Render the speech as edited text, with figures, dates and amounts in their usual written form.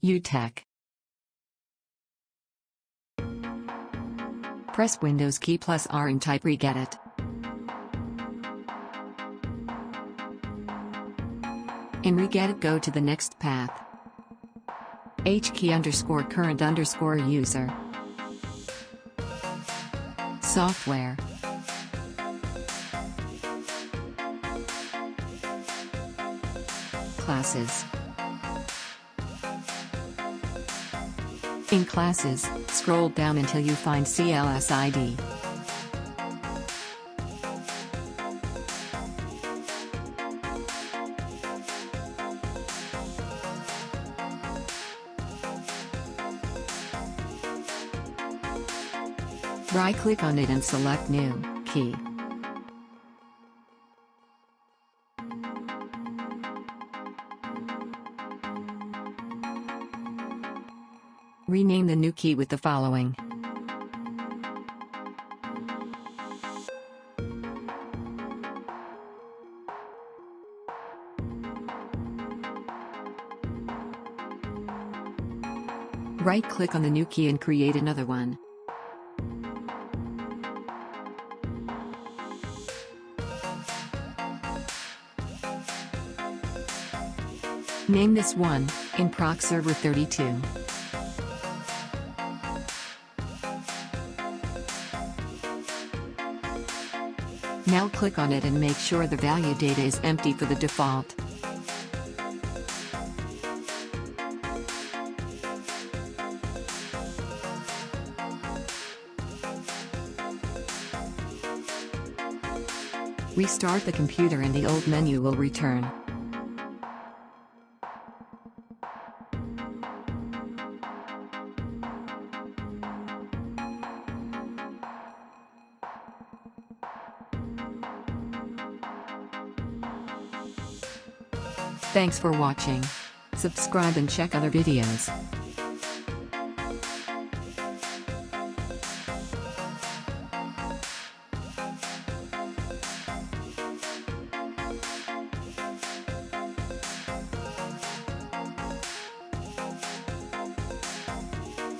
UTech. Press Windows key plus R and type Regedit. In Regedit, go to the next path. H key _ current _ user. Software. Classes. In Classes, scroll down until you find CLSID. Right-click on it and select New Key. Rename the new key with the following. Right-click on the new key and create another one. Name this one, in Proc Server 32. Now click on it and make sure the value data is empty for the default. Restart the computer and the old menu will return. Thanks for watching. Subscribe and check other videos.